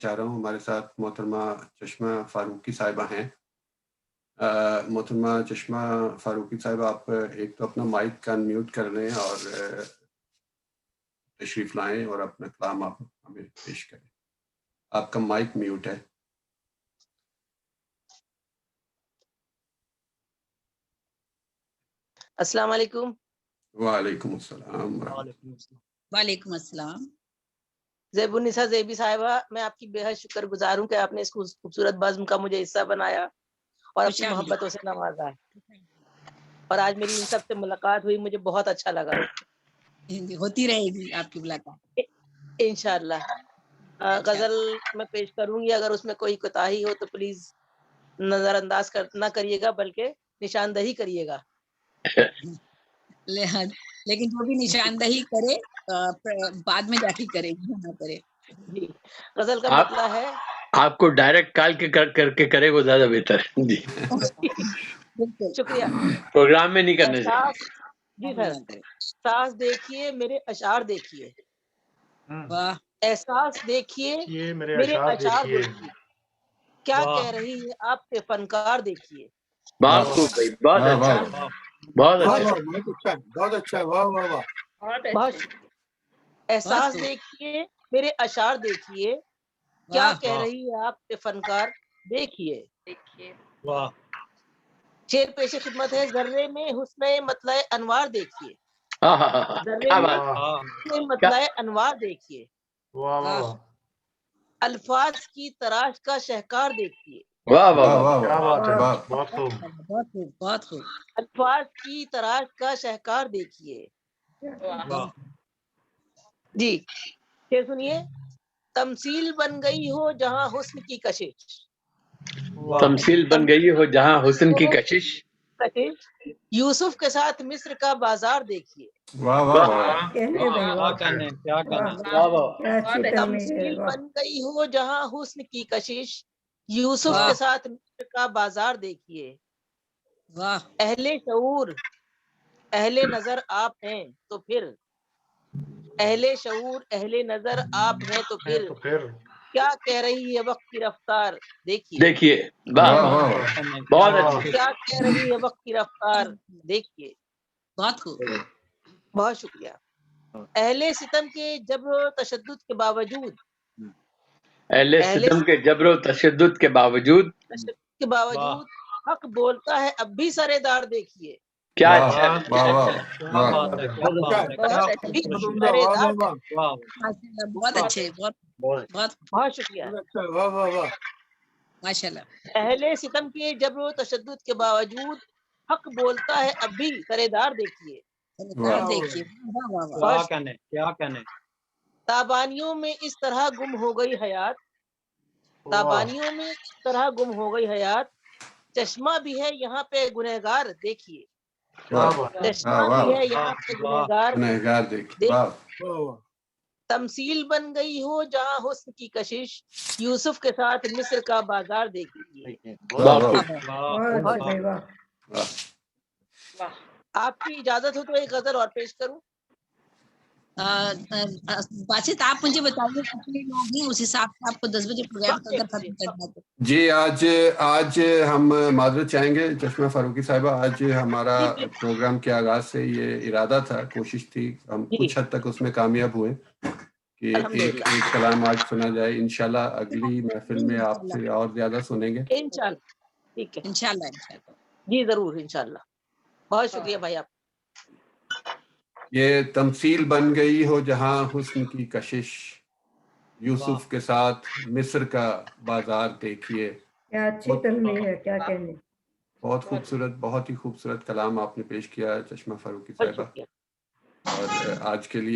چاہ رہا ہوں ہمارے ساتھ محترمہ چشمہ فاروقی صاحبہ ہیں۔ محترمہ چشمہ فاروقی صاحبہ، آپ ایک تو اپنا مائک کا انمیوٹ کر لیں اور تشریف لائیں اور اپنا کلام آپ ہمیں پیش کریں۔ آپ کا مائک میوٹ ہے۔ السلام علیکم۔ وعلیکم السلام۔ وعلیکم السلام۔ زیب النساء زیبی صاحبہ، میں آپ کی بے حد شکر گزار ہوں کہ آپ نے اس خوبصورت بزم کا مجھے حصہ بنایا اور اپنی محبتوں سے نوازا ہے، اور آج میری ان سب سے ملاقات ہوئی، مجھے بہت اچھا لگا۔ ہوتی رہے گی آپ کی ملاقات انشاءاللہ۔ غزل میں پیش کروں گی، اگر اس میں کوئی کوتاہی ہو تو پلیز نظر انداز نہ کریے گا، بلکہ نشاندہی کریے گا۔ لیکن جو بھی نشاندہی کرے بعد میں جا کے کرے، نہ کرے۔ جی، غزل کا مطلب ہے آپ کو ڈائریکٹ کال کر کے کرے وہ زیادہ بہتر ہے۔ جی شکریہ۔ پروگرام میں نہیں کرنے سے۔ جی سر، احساس دیکھیے میرے اشعار دیکھیے، احساس دیکھیے میرے اشعار دیکھیے، کیا کہہ رہی ہے آپ کے فنکار دیکھیے۔ بہت خوب بھائی، بہت اچھا، بہت اچھا، بہت اچھا، واہ واہ واہ۔ بہت شکریہ۔ احساس دیکھیے میرے اشعار دیکھیے، کیا کہہ رہی ہے آپ کے فنکار دیکھیے۔ شعر پیش خدمت ہے، ذرے میں حسن مطلع انوار دیکھیے، ذرے میں حسن مطلع انوار دیکھیے، الفاظ کی تراش کا شہکار دیکھیے، واہ واہ واہ، بہت خوب۔ الفاظ کی تراش کا شہکار دیکھیے۔ جی شعر سنیے۔ تمثیل بن گئی ہو جہاں حسن کی کشش، تمثیل بن گئی ہو جہاں حسن کی کشش، یوسف کے ساتھ مصر کا بازار دیکھیے۔ واہ واہ واہ۔ تمثیل بن گئی ہو جہاں حسن کی کشش، یوسف کے ساتھ مصر کا بازار دیکھیے۔ اہل شعور اہل نظر آپ ہیں تو پھر، اہل شعور اہل نظر آپ ہیں تو پھر، کیا کہہ رہی ہے وقت کی رفتار دیکھیے۔ دیکھیے، واہ واہ، بہت اچھا، کیا کہہ رہی ہے وقت کی رفتار دیکھیے۔ بہت خوب، بہت شکریہ۔ اہل ستم کے جبر و تشدد کے باوجود، اہل ستم کے جبر و تشدد کے باوجود، حق بولتا ہے اب بھی سرے دار دیکھیے۔ کیا اچھا، بہت اچھے، بہت شکریہ۔ ماشاء اللہ۔ اہل ستم کے جبر و تشدد کے باوجود حق بولتا ہے اب بھی سرے دار دیکھیے۔ دیکھیے، کیا کہنے۔ تابانیوں میں اس طرح گم ہو گئی حیات، تابانیوں میں اس طرح گم ہو گئی حیات، چشمہ بھی ہے یہاں پہ گنہگار دیکھیے، چشمہ بھی ہے یہاں پہ گنہگار دیکھیے۔ تمثیل بن گئی ہو جہاں حسن کی کشش، یوسف کے ساتھ مصر کا بازار دیکھیے۔ آپ کی اجازت ہو تو ایک غزل اور پیش کروں؟ باسط آپ مجھے بتائیے کتنے لوگ ہیں، اس حساب سے آپ کو 10 بجے پروگرام اگر ختم کرنا ہے۔ جی آج ہم معذرت چاہیں گے چشمہ فاروقی صاحبہ، آج ہمارا پروگرام کے آغاز سے یہ ارادہ تھا، کوشش تھی، ہم کچھ حد تک اس میں کامیاب ہوئے کہ ایک کلام آج سنا جائے۔ انشاءاللہ اگلی محفل میں آپ سے اور زیادہ سنیں گے انشاءاللہ۔ ٹھیک ہے، انشاءاللہ۔ جی ضرور، انشاءاللہ۔ بہت شکریہ بھائی آپ۔ یہ تمثیل بن گئی ہو جہاں حسن کی کشش، یوسف کے ساتھ مصر کا بازار دیکھیے۔ کیا اچھی تلميح ہے، کیا کہنے۔ بہت خوبصورت، بہت ہی خوبصورت کلام آپ نے پیش کیا چشمہ فاروقی صاحبہ، اور آج کے لیے